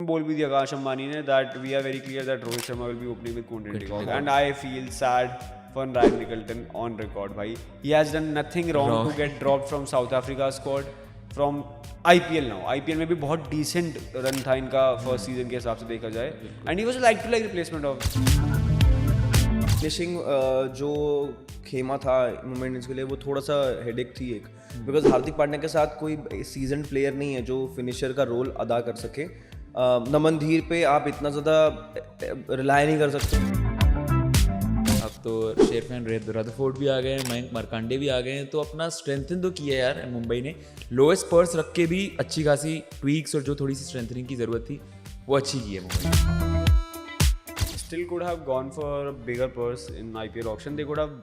बोल भी दिया आकाश अंबानी ने that we are very clear that Rohit Sharma will be opening with Quinton de Kock and I feel sad for Ryan Nicholton on record भाई. He has done nothing wrong to get dropped from South Africa squad from IPL now. IPL में भी बहुत decent run था इनका first season के हिसाब से देखा जाए and he was a like to like replacement of finishing जो खेमा था मुंबई इंडियंस के लिए वो थोड़ा सा हेडेक थी एक, बिकॉज हार्दिक पांड्या के साथ कोई सीजन प्लेयर नहीं है जो फिनिशर का रोल अदा कर सके. नमन धीर पे आप इतना ज़्यादा रिलाय नहीं कर सकते. अब तो शेरफैन रदरफोर्ड भी आ गए हैं, मयंक मार्कंडे भी आ गए हैं, तो अपना स्ट्रेंथन तो किया यार मुंबई ने. लोएस्ट पर्स रख के भी अच्छी खासी ट्वीक्स और जो थोड़ी सी स्ट्रेंथनिंग की ज़रूरत थी वो अच्छी की है Mumbai. Still could have gone for a bigger purse in IPL auction. They could have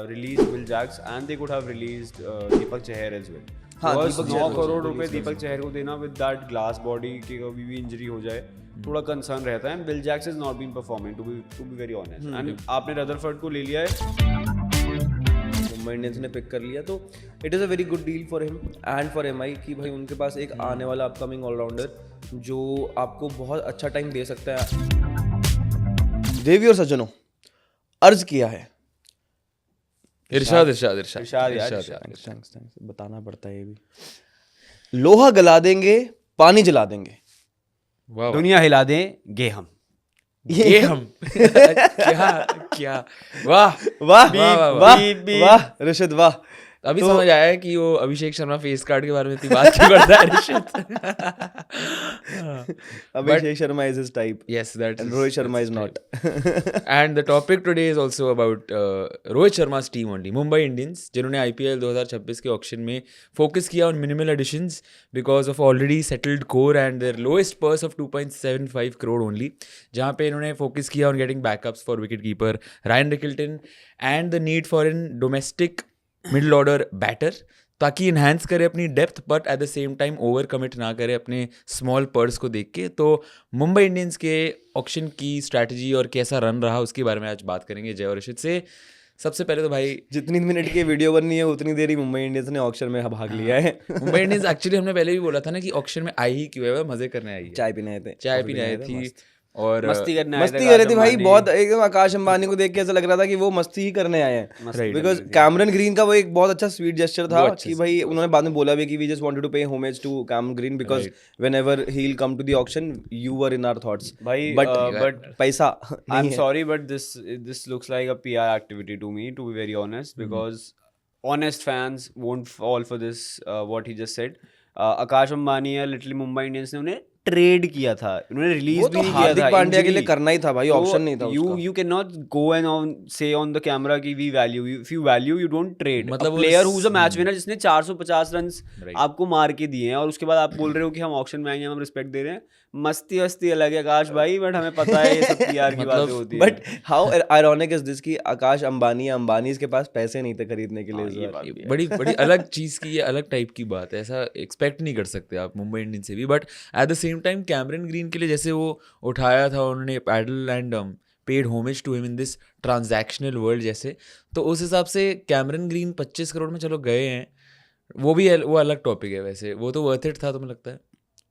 released Will Jacks and they could have released Deepak Chahar as well. हाँ, Because दीपक 9 चहर करोड़ रुपए दीपक चहर को देना with that glass body कि कभी भी injury हो जाए थोड़ा कंसर्न रहता है. And Will Jacks has not been performing to be very honest. And आपने रदरफोर्ड को ले लिया है, मुंबई इंडियंस ने पिक कर लिया, तो it is a very good deal for him and for MI कि भाई उनके पास एक आने वाला अपकमिंग ऑलराउंडर जो आपको बहुत अच्छा टाइम दे सकता है. देवी और सज्जनों, अर्ज किया है. इरशाद थैंक्स बताना पड़ता है ये भी. लोहा गला देंगे, पानी जला देंगे, दुनिया हिला देंगे हम. ये हम क्या वाह वाह वाह, वाह वाह ऋषित वाह. अभी समझ आया है कि वो अभिषेक शर्मा फेस कार्ड के बारे में इतनी बात क्यों करता है Rishit. Abhishek Sharma is his type. Yes, that And is- Rohit Sharma is not. And the topic today is also about Rohit Sharma's team only, Mumbai Indians, जिन्होंने IPL 2026 के ऑक्शन में फोकस किया on minimal additions because of already settled core and their lowest purse of 2.75 crore only, जहाँ पे इन्होंने focus किया on getting backups for wicketkeeper Ryan Nicholton and the need for an domestic middle order batter ताकि enhance करे अपनी depth but at the same time over commit ना करे अपने स्मॉल पर्स को देख के. तो मुंबई इंडियंस के ऑक्शन की स्ट्रैटेजी और कैसा रन रहा उसके बारे में आज बात करेंगे जय और ऋषित से. सबसे पहले तो भाई जितनी मिनट की वीडियो बननी है उतनी देर ही मुंबई इंडियंस ने ऑक्शन में भाग लिया है. मुंबई इंडियंस एक्चुअली हमने पहले भी बोला था ना कि ऑक्शन में आई ही क्यों है, मजे करने आई है, चाय पीने आए थे, चाय पीने आई थी और मस्ती करने आए थे. मस्ती कर रहे थे भाई बहुत. एकदम आकाश अंबानी को देख के ऐसा लग रहा था कि वो मस्ती ही करने आए हैं, बिकॉज कैमरन ग्रीन का वो एक बहुत अच्छा स्वीट जेस्चर था कि भाई उन्होंने बाद में बोला भी कि we just wanted to pay homage to Cameron Green because whenever he will come to the auction you were in our thoughts. भाई बट पैसा I'm sorry, but this looks like a PR activity to me, to be very honest, because honest fans won't fall for this. What he just said. Akash Ambani या little Mumbai Indians ने उन्हें trade किया था, उन्होंने release भी नहीं किया था. हार्दिक पांड्या के लिए करना ही था भाई, ऑप्शन नहीं था उसका. You cannot go and say on the camera कि we value you. If you value, you don't trade. मतलब a player who's a match winner जिसने 450 रन आपको मार के दिए हैं और उसके बाद आप बोल रहे हो कि हम ऑक्शन में आएंगे, हम रिस्पेक्ट दे रहे हैं. मस्ती वस्ती अलग है आकाश भाई, बट हमें पता है ये सब PR की बातें होती है. But how ironic is this कि आकाश अंबानी के पास पैसे नहीं थे खरीदने के लिए इस बार. बड़ी बड़ी अलग चीज़ की, ये अलग टाइप की बात है, ऐसा एक्सपेक्ट नहीं कर सकते आप मुंबई इंडियंस से भी. But at the same time Cameron Green के लिए जैसे वो उठाया था उन्होंने paddle and paid homage to him in this transactional world जैसे, तो उस हिसाब से कैमरन ग्रीन 25 करोड़ में चलो गए हैं, वो भी वो अलग टॉपिक है. वैसे वो तो वर्थ इट था तुम्हें लगता है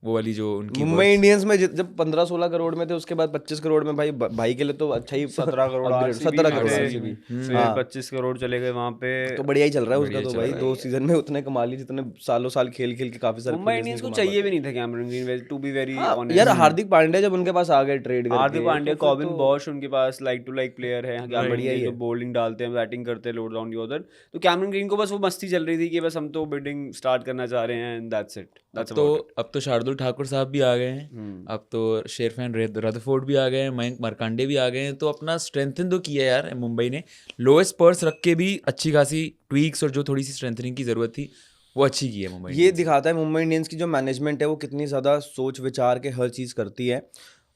वो वाली जो उनकी मुंबई इंडियंस में जब 15-16 करोड़ में थे उसके बाद 25 करोड़ में भाई के लिए तो अच्छा ही 17 करोड़ 17 करोड़ RCB, फिर 25 करोड़ चले गए वहाँ पे. तो बढ़िया ही चल रहा है उसका तो भाई. 2 सीजन में उतने कमा ली जितने सालों साल खेल के काफी सारे. मुंबई इंडियंस को चाहिए भी नहीं था Cameron Green, to be very honest. यार हार्दिक पांड्या जब उनके पास आ गए ट्रेड करके, हार्दिक पांड्या, कॉबिन बॉश उनके पास लाइक टू लाइक प्लेयर है. बढ़िया ही है. तो बॉलिंग डालते हैं, बैटिंग करते हैं, लोड डाउन दी उधर. तो कैमरन ग्रीन को बस वो मस्ती चल रही थी कि बस हम तो बिडिंग स्टार्ट करना चाह रहे हैं एंड दैट्स इट. अब तो शार्दुल ठाकुर साहब भी आ गए हैं, अब तो शेरफैन रदरफोर्ड भी आ गए हैं, मयंक मार्कंडे भी आ गए हैं, तो अपना स्ट्रेंथन तो किया यार मुंबई ने. लोएस्ट पर्स रख के भी अच्छी खासी ट्वीक्स और जो थोड़ी सी स्ट्रेंथनिंग की जरूरत थी वो अच्छी की है मुंबई. ये दिखाता है मुंबई इंडियंस की जो मैनेजमेंट है वो कितनी ज़्यादा सोच विचार के हर चीज़ करती है.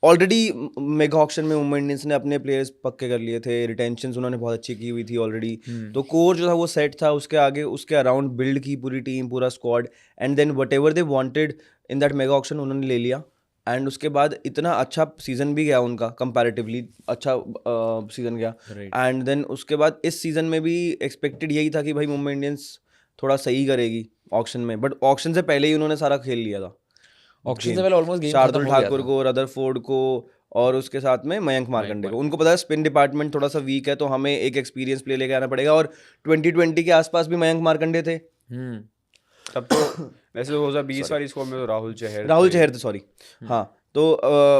ऑलरेडी मेगा ऑक्शन में मुंबई इंडियंस ने अपने प्लेयर्स पक्के कर लिए थे, रिटेंशंस उन्होंने बहुत अच्छी की हुई थी ऑलरेडी. तो कोर जो था वो सेट था, उसके आगे उसके अराउंड बिल्ड की पूरी टीम, पूरा squad, and then whatever they wanted in that mega auction उन्होंने ले लिया. एंड उसके बाद इतना अच्छा सीजन भी गया उनका, कंपैरेटिवली अच्छा सीजन गया. एंड देन उसके बाद इस सीजन में भी एक्सपेक्टेड यही था कि भाई मुंबई इंडियंस थोड़ा सही करेगी ऑक्शन में, बट ऑक्शन से पहले ही उन्होंने सारा खेल लिया था. ऑक्शन से पहले ऑलमोस्ट गेम शार्दुल खत्म हो गया ठाकुर था। को, रदरफोर्ड को और उसके साथ में मयंक मार्कंडे को। उनको पता है स्पिन डिपार्टमेंट थोड़ा सा वीक है, तो हमें एक एक्सपीरियंस प्ले लेके आना पड़ेगा। और 2020 के आसपास भी मयंक मार्कंडे थे, तब तो वैसे 2020 वाली स्क्वाड में तो राहुल चहर थे, सॉरी। हाँ, तो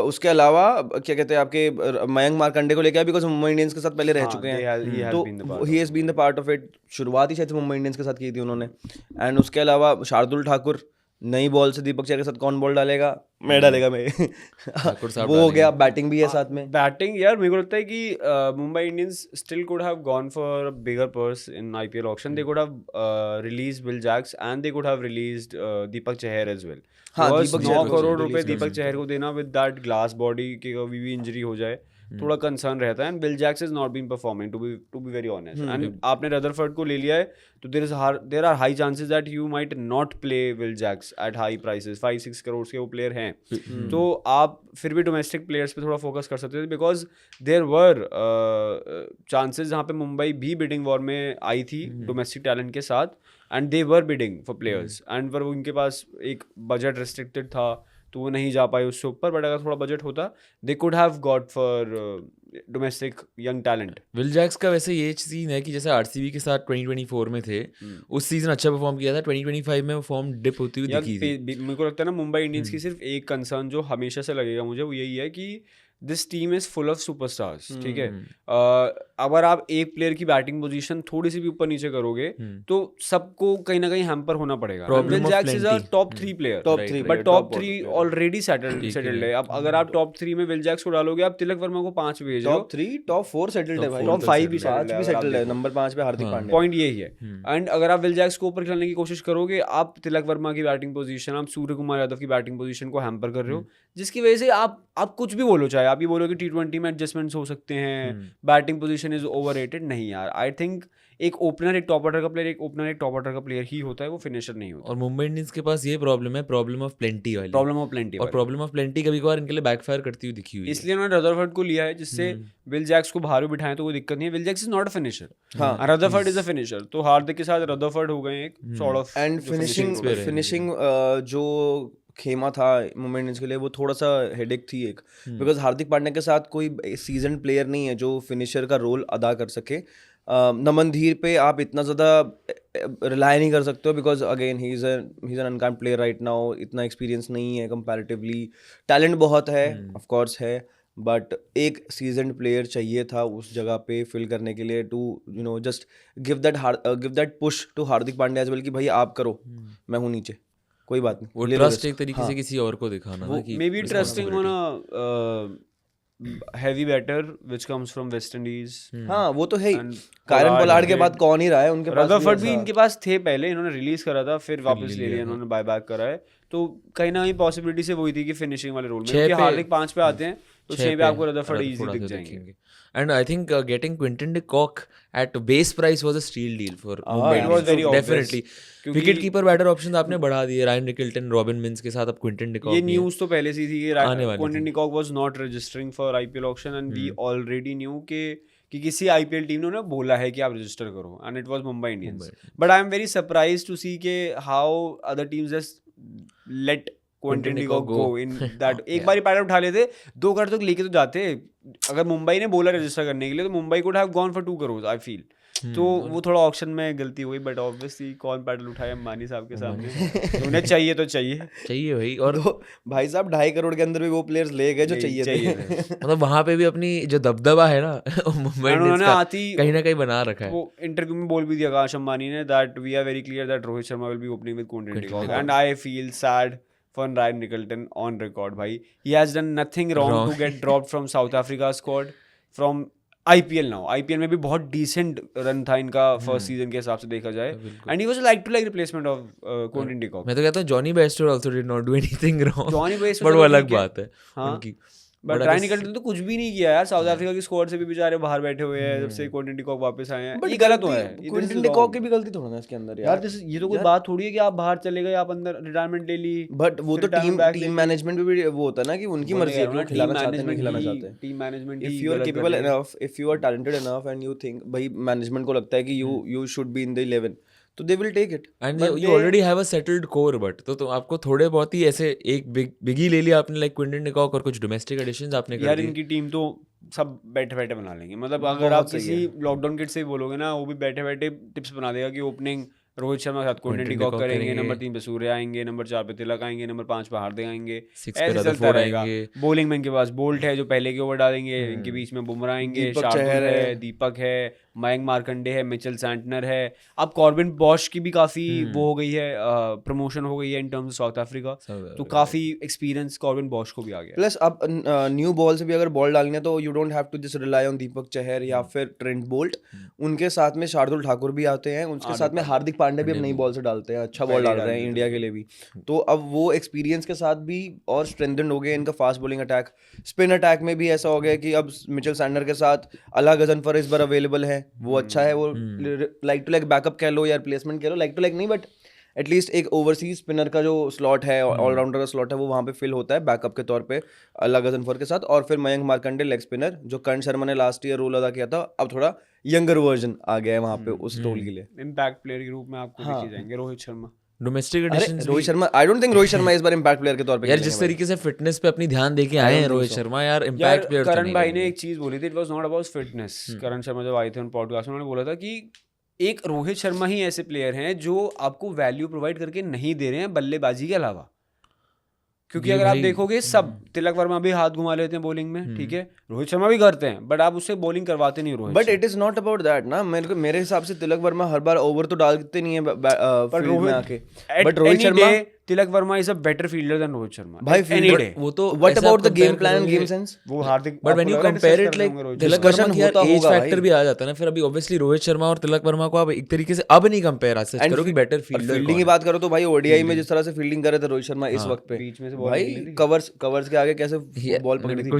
उसके अलावा क्या कहते हैं आपके मयंक मार्कंडे को लेके आया, बिकॉज मुंबई इंडियंस के साथ पहले रह चुके हैं, तो he has been the part of it. शुरुआत ही शायद मुंबई इंडियंस के साथ की थी उन्होंने। एंड उसके अलावा शार्दुल ठाकुर, नई बॉल से दीपक चहर के साथ कौन बॉल डालेगा? मैं डालेगा मैं साहब वो हो गया, बैटिंग भी है साथ में। बैटिंग यार मेरे को लगता है कि Mumbai Indians still could have gone for a bigger purse in IPL auction. They could have release Will Jacks and they could have released Deepak Chahar as well. हाँ, दीपक दीपक चहर 9 को करोड़ release रुपए कर दीपक चहर को देना विद दैट ग्लास बॉडी की कभी भी इंजरी हो जाए थोड़ा कंसर्न रहता है। And Will Jacks is not been performing to be very honest. And आपने रदरफोर्ड को ले लिया है, तो there are high chances that you might not play Will Jacks at high prices. 5-6 crore के वो प्लेयर हैं, तो आप फिर भी डोमेस्टिक प्लेयर्स पे थोड़ा फोकस कर सकते थे, बिकॉज देयर वर चांसेस जहाँ पे मुंबई भी बिडिंग वॉर में आई थी डोमेस्टिक टैलेंट के साथ, and they were bidding for players. And पर उनके पास एक बजट रिस्ट्रिक्टेड था, तो वो नहीं जा पाए उससे ऊपर। बट अगर थोड़ा बजट होता, दे could have got for domestic young talent. Will Jacks का वैसे ये सीन है कि जैसे आरसीबी के साथ 2024 में थे, उस सीजन अच्छा परफॉर्म किया था, 2025 में वो फॉर्म डिप होती हुई दिखी थी। मेरे को लगता है ना, मुंबई इंडियंस की सिर्फ एक कंसर्न जो हमेशा से लगेगा मुझे, वो यही है कि this team is full of superstars. ठीक है, अगर आप एक प्लेयर की बैटिंग पोजीशन थोड़ी सी भी ऊपर नीचे करोगे तो सबको कहीं ना कहीं हैम्पर होना पड़ेगा। Will Jacks is a top 3 player, but top 3 already settled है। अब अगर आप टॉप 3 में विल जैक्स को डालोगे, आप तिलक वर्मा को 5 भेज रहे हो, टॉप 3 टॉप 4 सेटल्ड है भाई, टॉप 5 भी सेटल्ड है, नंबर 5 पे हार्दिक पांड्या। पॉइंट यही है। एंड अगर आप विल जैक्स को ऊपर खेलने की कोशिश करोगे, आप तिलक वर्मा की बैटिंग पोजीशन, आप सूर्य कुमार यादव की बैटिंग पोजीशन को हैम्पर कर रहे हो, जिसकी वजह से आप कुछ भी बोलो, चाहे आप ये बोलो कि T20 में एडजस्टमेंट्स हो सकते हैं, बैटिंग पोजीशन इज ओवररेटेड। नहीं यार, आई थिंक एक ओपनर एक टॉप ऑर्डर का प्लेयर का प्लेयर ही होता है, वो फिनिशर नहीं होता। और मुंबई इंडियंस के पास ये प्रॉब्लम है, प्रॉब्लम ऑफ प्लेंटी वाली। प्रॉब्लम ऑफ प्लेंटी, और प्रॉब्लम ऑफ प्लेंटी कभी कभार इनके लिए बैकफायर करती हुई दिखी हुई है। इसलिए उन्होंने रदरफोर्ड को लिया है, जिससे विल जैक्स को बाहर भी बिठाएं तो कोई दिक्कत नहीं है। Will Jacks is not a finisher, Rutherford is a finisher. तो हार्दिक के साथ रदरफोर्ड हो गए एक सॉर्ट ऑफ। एंड फिनिशिंग जो खेमा था मुंबई इंडियंस के लिए, वो थोड़ा सा हेडेक थी एक, बिकॉज हार्दिक पांड्या के साथ कोई सीजन प्लेयर नहीं है जो फिनिशर का रोल अदा कर सके। नमन धीर पे आप इतना ज़्यादा रिलाई नहीं कर सकते हो, because again he is an uncapped player right now, इतना एक्सपीरियंस नहीं है कंपैरेटिवली। टैलेंट बहुत है, ऑफ कोर्स है, बट एक सीजन प्लेयर चाहिए था उस जगह पे फिल करने के लिए, to just give that push to Hardik Pandya as well कि भाई आप करो, मैं हूँ नीचे, कोई बात नहीं। वो ट्रस्ट एक तरीके से किसी और को दिखाना ना, कि मे बी ट्रस्टिंग होना heavy batter which comes from West Indies. हाँ, वो तो है ही। कायरन पोलार्ड के बाद कौन ही रहा है उनके पास। रदरफोर्ड भी इनके पास थे पहले, इन्होंने रिलीज करा था, फिर वापस ले लिया इन्होंने, बाय बैक करा है। तो कहीं ना कहीं पॉसिबिलिटी से वही थी कि फिनिशिंग वाले रोल में, क्योंकि हार्दिक 5 पे आते हैं, तो 6 पे आपको रदरफोर्ड इजी दिख जाएंगे। And I think getting Quinton de Kock at base price was a steal deal for Mumbai it was Indians. very obvious. Definitely. Wicket keeper batter option आपने बढ़ा दिए, रायन रिकल्टन, रॉबिन मिन्स के साथ अब Quinton de Kock. ये news तो पहले से थी कि Quinton de Kock was not registering for IPL auction, and we already knew कि किसी आईपीएल टीम ने उन्हें बोला है कि आप रजिस्टर करो, and it was Mumbai Indians. But I am very surprised to see के how other teams just let Quinton de Kock go in that. एक बार ही पैडल उठा लेते, 2 करोड़ तक लेके तो जाते। अगर मुंबई ने बोला रजिस्टर करने के लिए, तो Mumbai could have gone for 2 crore I feel. तो वो थोड़ा ऑक्शन में गलती हुई, बट ऑब्वियसली कौन पैडल उठाया अंबानी साहब के सामने, उन्हें चाहिए तो चाहिए भाई। और तो भाई साहब 2.5 करोड़ के अंदर भी वो प्लेयर्स ले गए जो चाहिए थे। मतलब वहां पे भी अपनी जो दबदबा है ना मुंबई इंडियंस का कहीं ना कहीं बना रखा है। वो इंटरव्यू में बोल भी दिया आकाश अंबानी ने that we are very clear that Rohit Sharma will be opening with Quinton de Kock, and I feel sad for Ryan Nicholton on record भाई। He has done nothing wrong to get dropped from South Africa squad from IPL now। IPL में भी बहुत decent run था इनका first season के हिसाब से देखा जाए, and he was like to like replacement of Quinton de Kock। मैं तो कहता हूँ Jonny Bairstow also did not do anything wrong। Jonny Bairstow but वो अलग बात है उनकी। बट रायन निकल्टन तो कुछ भी नहीं किया यार, साउथ अफ्रीका की स्क्वाड से भी बेचारे बाहर बैठे हुए हैं जब से क्विंटन डी कॉक वापस आए हैं। ये गलत हुआ है, क्विंटन डी कॉक की भी गलती थोड़ा ना इसके अंदर यार। ये तो कोई बात थोड़ी है कि आप बाहर चले गए, आप अंदर रिटायरमेंट ले ली। बट वो तो टीम मैनेजमेंट भी वो होता है ना कि उनकी मर्जी है, वो खिलाना चाहते हैं नहीं खिलाना चाहते हैं। Team management if you are capable enough, if you are talented enough and you think भाई मैनेजमेंट को लगता है कि you should be in the 11, तो they will take it. And you already have a settled core, but तो आपको थोड़े बहुत ही ऐसे एक बिगी ले लिया आपने, लाइक क्विंटन डिकॉक, और कुछ डोमेस्टिक एडिशंस आपने कर यार दिए। इनकी टीम तो सब बैठे बैठे बना लेंगे, मतलब अगर आप किसी लॉकडाउन किट से भी बोलोगे ना, वो भी बैठे बैठे टिप्स बना देगा कि ओपनिंग रोहित शर्मा के साथ क्विंटन डिकॉक करेंगे, नंबर 3 पे सूर्य आएंगे, नंबर 4 पे तिलक आएंगे, नंबर 5 पे हार्दिक आएंगे, 6 पे ऐसे चलता रदरफोर्ड रहेगा। आएंगे। बॉलिंग में इनके पास बोल्ट है जो पहले के ओवर डालेंगे, इनके बीच में बुमराह आएंगे, दीपक शार्दुल चहर है, दीपक है, मयंक मार्कंडे है, मिचेल सैंटनर है। अब कॉर्बिन बॉश की भी काफी वो हो गई है, प्रमोशन हो गई है in terms of south Africa, तो काफी एक्सपीरियंस कॉर्बिन बॉश को भी आ गया। प्लस अब न्यू बॉल से भी अगर बॉल डालनी है तो you don't have to just rely on Deepak Chahar या फिर ट्रेंट बोल्ट, उनके साथ में शार्दुल ठाकुर भी आते हैं, उनके साथ में हार्दिक पांड्या भी अब नई बॉल से डालते हैं, अच्छा बॉल डाल रहे हैं इंडिया के लिए भी। तो अब वो एक्सपीरियंस के साथ भी और स्ट्रेंथन हो गए इनका fast bowling attack. Spin attack में भी ऐसा हो गया कि अब मिचेल सैंडनर के साथ अला गजनफर इस बार अवेलेबल है, वो अच्छा है, वो लाइक टू लाइक बैकअप कह लो या रिप्लेसमेंट कह लो, लाइक टू लाइक नहीं बट एटलीस्ट एक ओवरसीज स्पिनर का जो स्लॉट है, ऑलराउंडर का स्लॉट है, वो वहाँ पे फिल होता है बैकअप के तौर पे अला गजनफर के साथ। और फिर मयंक मार्कंडे लेग स्पिनर, जो कर्ण शर्मा ने लास्ट ईयर रोल अदा किया था, अब थोड़ा यंगर वर्जन आ गया है वहाँ पे उस रोल के लिए। इम्पैक्ट प्लेयर के रूप में आपको देखे जाएंगे रोहित शर्मा। डोमेस्टिक अरे editions Rohit Sharma, I don't think Rohit Sharma इस बार इम्पैक्ट प्लेयर के तौर पे यार खेलेंगे जिस भाई। तरीके से फिटनेस पे अपनी ध्यान देके आए हैं रोहित शर्मा, यार यार इम्पैक्ट प्लेयर करण भाई ने एक चीज बोली थी, it was not about fitness. Karan Sharma जब आए थे उन पॉडकास्ट में, उन्होंने बोला था कि एक रोहित शर्मा ही ऐसे प्लेयर हैं जो आपको वैल्यू प्रोवाइड करके नहीं दे रहे हैं बल्लेबाजी के अलावा। क्योंकि अगर आप देखोगे सब, तिलक वर्मा भी हाथ घुमा लेते हैं बॉलिंग में, ठीक है, रोहित शर्मा भी करते हैं, बट आप उससे बॉलिंग करवाते नहीं Rohit. But it is not about that ना, मेरे हिसाब से तिलक वर्मा हर बार ओवर तो डालते नहीं है फील्ड में आके, but Rohit Sharma, Tilak Varma is a better fielder than Rohit Sharma भाई एनी डे। वो तो what about the game plan and game sense? वो Hardik, but when you compare it like Tilak Varma की यार एज फैक्टर भी आ जाता है ना, फिर अभी ऑब्वियसली रोहित शर्मा और तिलक वर्मा को आप एक तरीके से अब नहीं कंपेयर आज करो कि बेटर फील्डर। फील्डिंग की बात करो तो भाई ओडीआई में जिस तरह से फील्डिंग कर रहे थे रोहित शर्मा इस वक्त पे, बीच में से भाई कवर्स के आगे कैसे बॉल पकड़ी थी,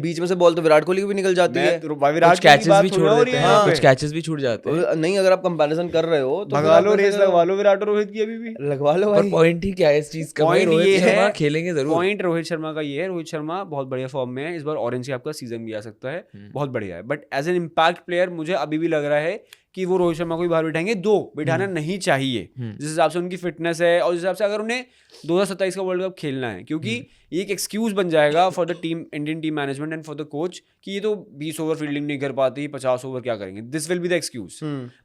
बीच में से बॉल तो विराट कोहली की भी निकल जाती है, विराट कैचेस भी छोड़ देते हैं, कुछ कैचेस भी छूट जाते हैं। नहीं अगर आप कंपैरिजन कर रहे हो तो भगा लो, रेस लगवा लो विराट और रोहित की अभी भी, लगवा लो भाई। पॉइंट ही क्या है इस चीज का, भाई रोहित शर्मा खेलेंगे जरूर। पॉइंट रोहित शर्मा का ये है, रोहित शर्मा बहुत बढ़िया फॉर्म में है, इस बार ऑरेंज कैप का सीजन भी आ सकता है, बहुत बढ़िया है। But as an impact player मुझे अभी भी लग रहा है कि वो रोहित शर्मा को भी बाहर बिठाएंगे, बिठाना नहीं चाहिए जिस हिसाब से उनकी फिटनेस है, और जिस हिसाब से अगर उन्हें 2027 का वर्ल्ड कप खेलना है, क्योंकि ये एक एक्सक्यूज बन जाएगा for the team, Indian team management and for the coach, कि ये तो 20 ओवर फील्डिंग नहीं कर पाती, 50 ओवर क्या करेंगे, this will be the excuse.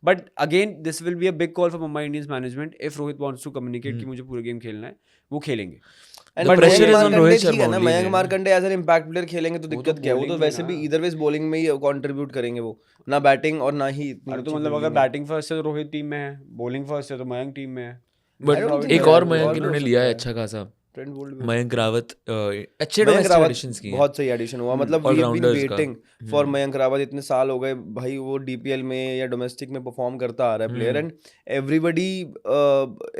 But again this will be a big call for Mumbai Indians management if Rohit wants to communicate कि मुझे पूरे गेम खेलना है, वो खेलेंगे। But pressure is on Rohit Sharma only Mayank then. Markande as an impact player खेलेंगे तो दिक्कत क्या है, वो तो वैसे भी इधर वेज बॉलिंग में ही कंट्रीब्यूट करेंगे, वो ना बैटिंग और ना ही इतनी अरे तो मतलब अगर बैटिंग फर्स्ट है तो रोहित टीम में है, बॉलिंग फर्स्ट है तो मयंक टीम में है। बट एक और मयंक इन्होंने लिया है अच्छा खासा, ट्रेंट बोल्ट, मयंक रावत, अच्छे डोमेस्टिक एडिशंस किए, बहुत सही एडिशन हुआ, मतलब we have been waiting for Mayank Rawat, इतने साल हो गए भाई, वो डीपीएल में या डोमेस्टिक में परफॉर्म करता आ रहा है player, and everybody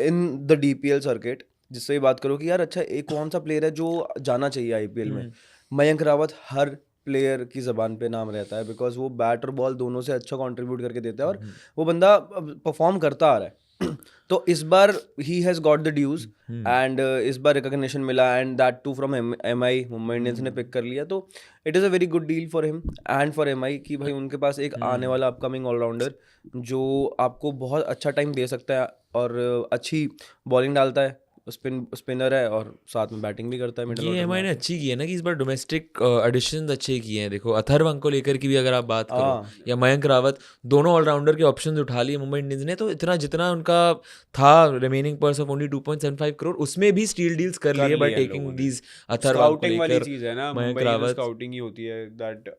in the DPL circuit जिससे बात करो कि यार अच्छा एक कौन सा प्लेयर है जो जाना चाहिए आईपीएल में, मयंक रावत हर प्लेयर की जबान पे नाम रहता है, बिकॉज वो बैट और बॉल दोनों से अच्छा कंट्रीब्यूट करके देता है और वो बंदा परफॉर्म करता आ रहा है। तो इस बार he has got the dues and इस बार रिकॉग्निशन मिला, and that too from MI, Mumbai Indians ने पिक कर लिया, तो it is a very good deal for him and for MI कि भाई उनके पास एक आने वाला अपकमिंग ऑलराउंडर जो आपको बहुत अच्छा टाइम दे सकता है और अच्छी बॉलिंग डालता है, स्पिनर है और साथ में बैटिंग भी करता है मिडिल ये एमआई ने अच्छी की है ना कि इस बार डोमेस्टिक एडिशंस अच्छे किए हैं। देखो अथर्व को लेकर की भी अगर आप बात करो या मयंक रावत, दोनों ऑलराउंडर के ऑप्शंस उठा लिए मुंबई इंडियंस ने, तो इतना जितना उनका था remaining purse of only 2.75 crore उसमें भी स्टील डील्स कर लिए बाय टेकिंग दीज अथर्व को लेकर। वाली चीज है ना, मयंक मुंबई में रावत स्काउटिंग ही होती है, दैट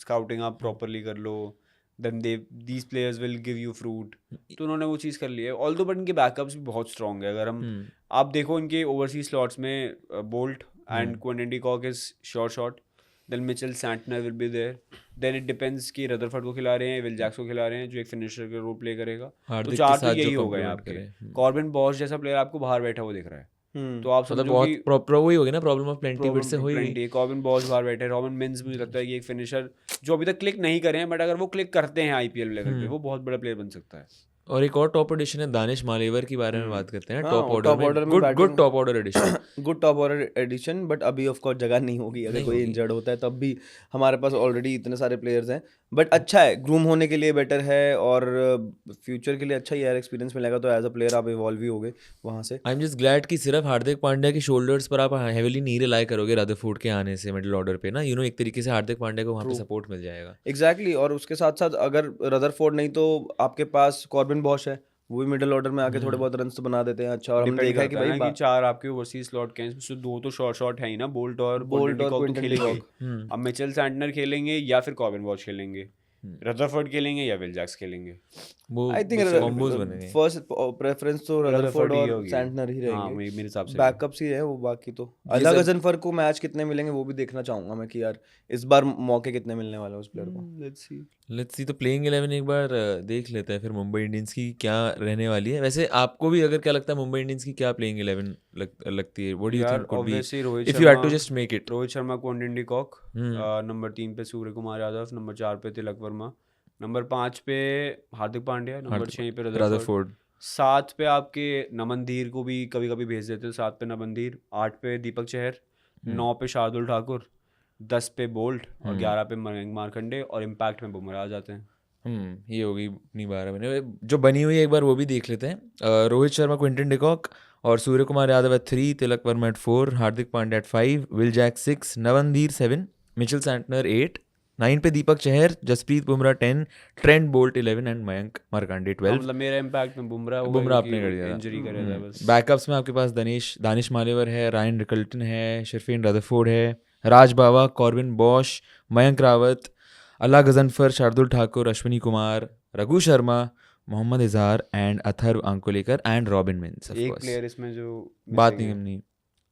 स्काउटिंग आप प्रॉपर्ली कर लो, then these players will give you fruit, तो उन्होंने वो चीज़ कर ली है। ऑल्दो बट इनके बैकअप्स भी बहुत स्ट्रॉन्ग है, अगर हम आप देखो इनके ओवरसीज स्लॉट्स में Boult and Quinton de Kock is shot, then Mitchell Santner will be there, then it depends कि रदरफोर्ड को खिला रहे हैं, विल जैक्स को खिला रहे हैं जो एक फिनिशर का रोल प्ले करेगा, तो 4 तो यही हो गए आपके। कॉर्बिन बॉश जैसा प्लेयर आपको बाहर बैठा हुआ दिख रहा है, तो आप मतलब बहुत प्रॉपर वही हो गया ना, प्रॉब्लम ऑफ प्लेंटी बिट से हुई। कॉर्बिन बॉश बाहर बैठे, रॉबिन मिन्स मुझे लगता है कि एक फिनिशर जो अभी तक क्लिक नहीं करे हैं, बट अगर वो क्लिक करते हैं आईपीएल लेवल पे वो बहुत बड़ा प्लेयर बन सकता है। और एक और टॉप एडिशन है दानिश मालेवर के बारे में बात करते हैं हाँ, टॉप top ऑर्डर order में में good batting- top order addition good top order addition, but अभी ऑफ कोर्स जगह नहीं होगी, अगर कोई इंजर्ड होता है तब भी हमारे पास ऑलरेडी इतने सारे प्लेयर्स हैं, बट अच्छा है, ग्रूम होने के लिए बेटर है, और फ्यूचर के लिए अच्छा ही यार, एक्सपीरियंस मिलेगा, तो एज अ प्लेयर आप इवॉल्व ही होगे वहाँ से। आई एम जस्ट ग्लैड कि सिर्फ हार्दिक पांड्या के शोल्डर्स पर आप हेविली नहीं रिलाई करोगे रदरफोर्ड के आने से मिडिल ऑर्डर पे ना, एक तरीके से हार्दिक पांड्या को वहाँ पे सपोर्ट मिल जाएगा। एग्जैक्टली, और उसके साथ साथ अगर रदरफोर्ड नहीं तो आपके पास कॉर्बिन बॉश है, वो भी मिडिल ऑर्डर में आके थोड़े बहुत रन तो बना देते हैं अच्छा, और हमने डिपेंड देखा है कि करता है भाई ना कि 4 आपके ओवरसीज स्लॉट के हैं, इसमें से 2 तो शॉट है ही ना, बोल्ट और बोल्ट और क्विंटन क्विंटन खेलेंगे। डिकॉक। अब मिचेल सैंटनर खेलेंगे या फिर कॉबिन वॉच खेलेंगे, रदरफोर्ड खेलेंगे या विल जैक्स खेलेंगे। वो आई थिंक कॉम्बोज बनेंगे। फर्स्ट प्रेफरेंस तो रदरफोर्ड ही और होगी। सैंटनर ही हाँ, रहेंगे, मेरे हिसाब से भी। बैकअप्स ही है वो, बाकी तो अल्लाह गजनफर को मैच कितने मिलेंगे वो भी देखना चाहूंगा मैं, कि यार इस बार मौके कितने मिलने वाले हैं उस प्लेयर को। लेट्स सी, तो प्लेइंग 11 एक बार देख लेते हैं फिर मुंबई इंडियंस की क्या रहने वाली है। वैसे आपको भी अगर क्या लगता है मुंबई इंडियंस की क्या प्लेइंग 11 लगती है, व्हाट डू यू यार think could be obviously Rohit if you had to Sharma, just make it? Rohit Sharma, Quinton de Kock, number 3 पे सूर्य कुमार यादव, नंबर 4 पे तिलक वर्मा, नंबर 5 पे हार्दिक पांड्या, नंबर 6 पे रदरफोर्ड, 7 पे आपके नमनधीर को भी कभी कभी भेज देते हैं, 7 पे नमनधीर, 8 पे दीपक चहर, 9 पे शार्दुल ठाकुर, 10 पे बोल्ट और 11 पे मयंक मार्कंडे, और इम्पैक्ट में बुमराह आ जाते हैं। ये होगी अपनी 12 बने जो बनी हुई है, एक बार वो भी देख लेते हैं। रोहित शर्मा, क्विंटन डिकॉक और Surya Kumar Yadav at 3, Tilak Varma at 4, Hardik Pandya at 5, Will Jacks 6, नवनधीर 7, मिचेल सैंटनर 8, 9 पे Deepak Chahar, Jasprit Bumrah 10, Trent Boult 11 and Mayank Markande 12। मतलब मेरा इम्पैक्ट में बुमराह आपने कर दिया था। इंजरी कर दिया था बस। बैकअप्स में आपके पास दानिश मालेवर है, रायन रिकल्टन है, शर्फीन रदरफोर्ड है, राज बावा, Corbin Bosch, Mayank Rawat, Allah Ghazanfar, Shardul Thakur, Ashwini Kumar, Raghu Sharma, Mohammad Izhar and Atharva Ankolekar and robin mince. एक प्लेयर इसमें जो बात नहीं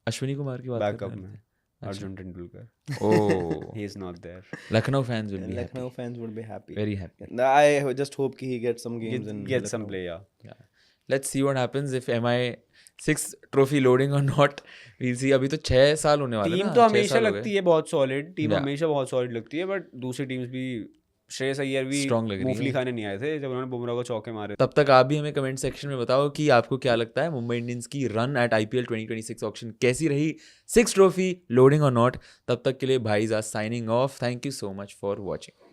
अश्विनी कुमार की बात बैकअप में, Arjun Tendulkar. Oh, he is not there. Lucknow fans will be Lucknow happy, fans would be happy. Very happy. I just hope कि he gets some games in Get some Lucknow. play, yeah. Let's see what happens if MI 6 trophy loading और not, we'll सी। अभी तो 6 साल होने वाले हैं team ना, तो 6 हमेशा साल हो लगती गए। है बहुत सॉलिड, टीम Yeah. हमेशा बहुत सॉलिड लगती है, बट दूसरी टीम्स भी, श्रेयस अय्यर भी Strong लग रही मूंगफली है। खाने नहीं आए थे जब उन्होंने बुमराह को चौके मारे। तब तक आप भी हमें कमेंट सेक्शन में बताओ कि आपको क्या लगता है मुंबई इंडियंस की रन एट IPL 2026 ऑक्शन कैसी रही, 6 ट्रॉफी लोडिंग और नॉट। तब तक के लिए भाईजान signing off, thank you so much for watching.